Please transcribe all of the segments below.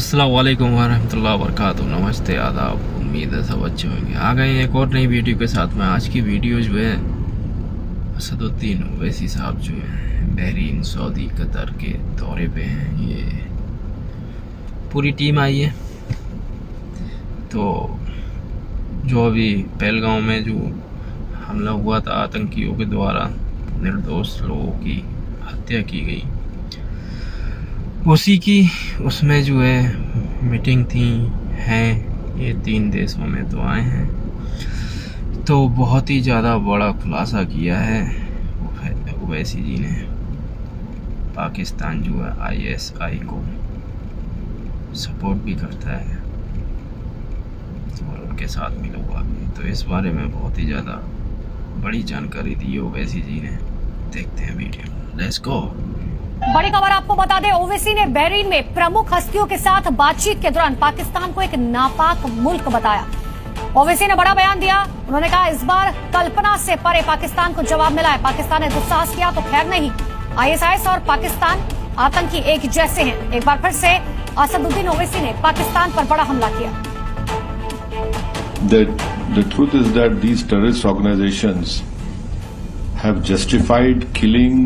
अस्सलाम वालेकुम वरहमतुल्लाहि वबरकातुहू। नमस्ते, आदाब। उम्मीद है सब अच्छे होंगे। आ गए एक और नई वीडियो के साथ में। आज की वीडियो जो है असदुद्दीन ओवैसी साहब जो है बहरीन, सऊदी, कतर के दौरे पे हैं। ये पूरी टीम आई है। तो जो अभी पहलगांव में जो हमला हुआ था आतंकियों के द्वारा, निर्दोष लोगों की हत्या की गई, उसी की उसमें जो है मीटिंग थी हैं। ये 3 देशों में तो आए हैं। तो बहुत ही ज़्यादा बड़ा खुलासा किया है ओवैसी जी ने। पाकिस्तान जो है ISI को सपोर्ट भी करता है और उनके साथ मिला हुआ भी। तो इस बारे में बहुत ही ज़्यादा बड़ी जानकारी दी ओवैसी जी ने। देखते हैं वीडियो, लेट्स गो। बड़ी खबर आपको बता दें, ओवैसी ने बहरीन में प्रमुख हस्तियों के साथ बातचीत के दौरान पाकिस्तान को एक नापाक मुल्क बताया। ओवैसी ने बड़ा बयान दिया। उन्होंने कहा इस बार कल्पना से परे पाकिस्तान को जवाब मिला है। पाकिस्तान ने दुस्साहस किया तो खैर नहीं। ISIS और पाकिस्तान आतंकी एक जैसे हैं। एक बार फिर से असदुद्दीन ओवैसी ने पाकिस्तान पर बड़ा हमला किया। The truth is that these terrorist organizations have justified killing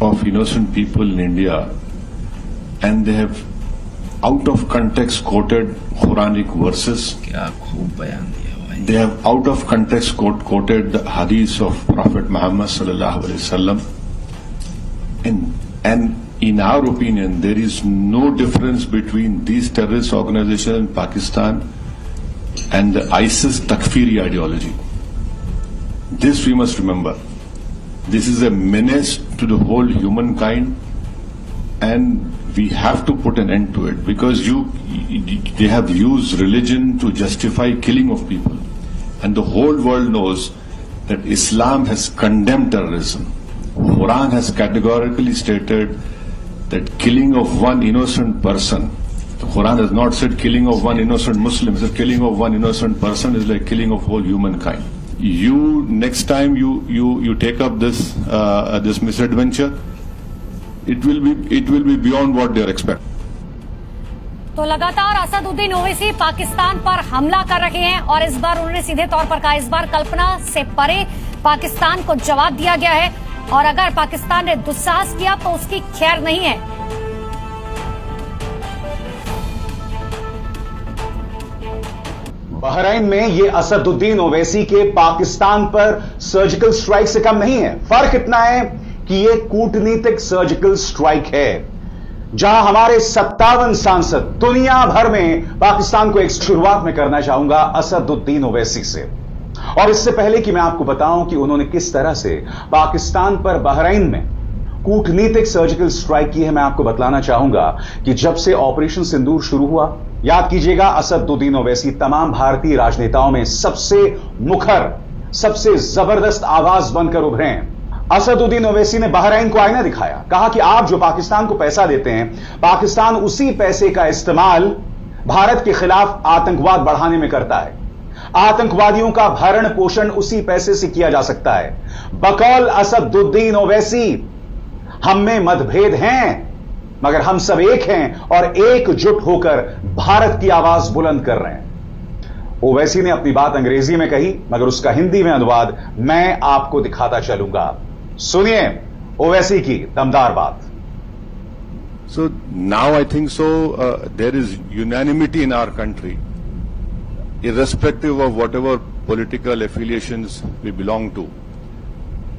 of innocent people in India, and they have out of context quoted Quranic verses. क्या खूब बयान दिया भाई। They have out of context quoted the hadiths of Prophet Muhammad sallallahu alaihi wasallam. And in our opinion, there is no difference between these terrorist organizations in Pakistan and the ISIS Takfiri ideology. This we must remember. This is a menace to the whole humankind, and we have to put an end to it, because they have used religion to justify killing of people, and the whole world knows that Islam has condemned terrorism. Quran has categorically stated that killing of one innocent person, the Quran has not said killing of one innocent Muslim, it said killing of one innocent person is like killing of whole humankind. Next time you take up this misadventure, it will be beyond what they are expecting. तो लगातार असदुद्दीन ओवैसी पाकिस्तान पर हमला कर रहे हैं और इस बार उन्होंने सीधे तौर पर कहा इस बार कल्पना से परे पाकिस्तान को जवाब दिया गया है और अगर पाकिस्तान ने दुस्साहस किया तो उसकी खैर नहीं है। बहरीन में ये असदुद्दीन ओवैसी के पाकिस्तान पर सर्जिकल स्ट्राइक से कम नहीं है। फर्क इतना है कि ये कूटनीतिक सर्जिकल स्ट्राइक है, जहां हमारे 57 सांसद दुनिया भर में पाकिस्तान को एक शुरुआत में करना चाहूंगा असदुद्दीन ओवैसी से। और इससे पहले कि मैं आपको बताऊं कि उन्होंने किस तरह से पाकिस्तान पर बहरीन में कूटनीतिक सर्जिकल स्ट्राइक की है, मैं आपको बतलाना चाहूंगा कि जब से ऑपरेशन सिंदूर शुरू हुआ, याद कीजिएगा, असदुद्दीन ओवैसी तमाम भारतीय राजनेताओं में सबसे मुखर, सबसे जबरदस्त आवाज बनकर उभरे हैं। असदुद्दीन ओवैसी ने बहरीन को आईना दिखाया, कहा कि आप जो पाकिस्तान को पैसा देते हैं, पाकिस्तान उसी पैसे का इस्तेमाल भारत के खिलाफ आतंकवाद बढ़ाने में करता है। आतंकवादियों का भरण पोषण उसी पैसे से किया जा सकता है। बकौल असदुद्दीन ओवैसी, हम में मतभेद हैं मगर हम सब एक हैं और एकजुट होकर भारत की आवाज बुलंद कर रहे हैं। ओवैसी ने अपनी बात अंग्रेजी में कही मगर उसका हिंदी में अनुवाद मैं आपको दिखाता चलूंगा। सुनिए ओवैसी की दमदार बात। So now I think so there is unanimity in our country, irrespective of whatever political affiliations we belong to.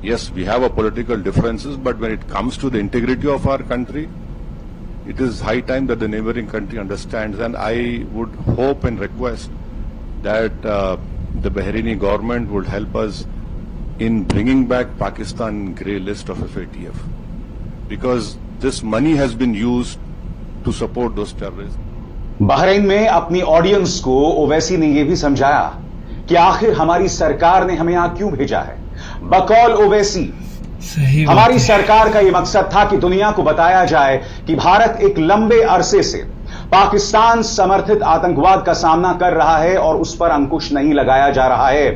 Yes, we have a political differences, but when it comes to the integrity of our country, it is high time that the neighboring country understands, and I would hope and request that the Bahraini government would help us in bringing back Pakistan grey list of FATF, because this money has been used to support those terrorists. Bahrain में अपनी audience को ओवैसी ने यह भी समझाया कि आखिर हमारी सरकार ने हमें यहां क्यों भेजा है। बकौल ओवैसी, हमारी सरकार का यह मकसद था कि दुनिया को बताया जाए कि भारत एक लंबे अरसे से पाकिस्तान समर्थित आतंकवाद का सामना कर रहा है और उस पर अंकुश नहीं लगाया जा रहा है।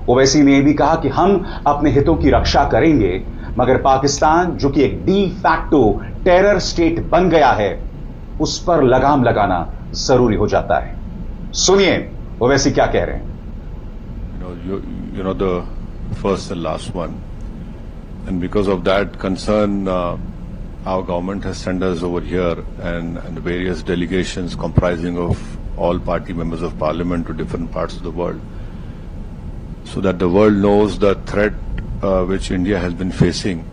ओवैसी ने यह भी कहा कि हम अपने हितों की रक्षा करेंगे, मगर पाकिस्तान जो कि एक डी फैक्टो टेरर स्टेट बन गया है, उस पर लगाम लगाना जरूरी हो जाता है। सुनिए ओवैसी क्या कह रहे हैं। You know the first and last one, and because of that concern, our government has sent us over here and various delegations comprising of all party members of parliament to different parts of the world, so that the world knows the threat which India has been facing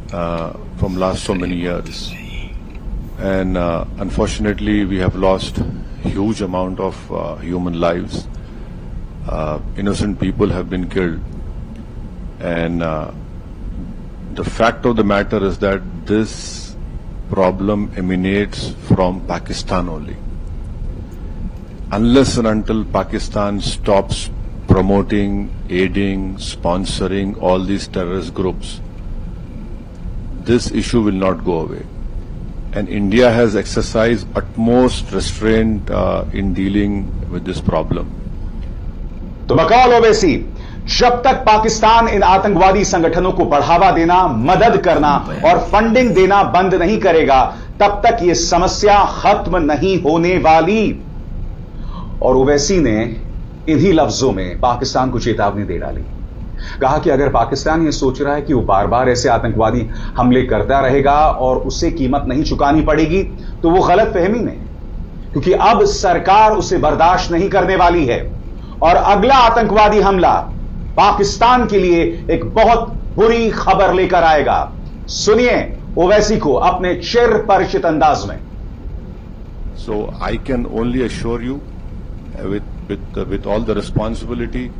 from last so many years. And unfortunately, we have lost huge amount of human lives. Innocent people have been killed, and the fact of the matter is that this problem emanates from Pakistan only. Unless and until Pakistan stops promoting, aiding, sponsoring all these terrorist groups, this issue will not go away. And India has exercised utmost restraint in dealing with this problem. तो बकौल ओवैसी, जब तक पाकिस्तान इन आतंकवादी संगठनों को बढ़ावा देना, मदद करना और फंडिंग देना बंद नहीं करेगा, तब तक यह समस्या खत्म नहीं होने वाली। और ओवैसी ने इन्हीं लफ्जों में पाकिस्तान को चेतावनी दे डाली। कहा कि अगर पाकिस्तान ये सोच रहा है कि वो बार बार ऐसे आतंकवादी हमले करता रहेगा और उसे कीमत नहीं चुकानी पड़ेगी, तो वो गलत फहमी में, क्योंकि अब सरकार उसे बर्दाश्त नहीं करने वाली है और अगला आतंकवादी हमला पाकिस्तान के लिए एक बहुत बुरी खबर लेकर आएगा। सुनिए ओवैसी को अपने चिर परिचित अंदाज में। So I can only assure you with all the responsibility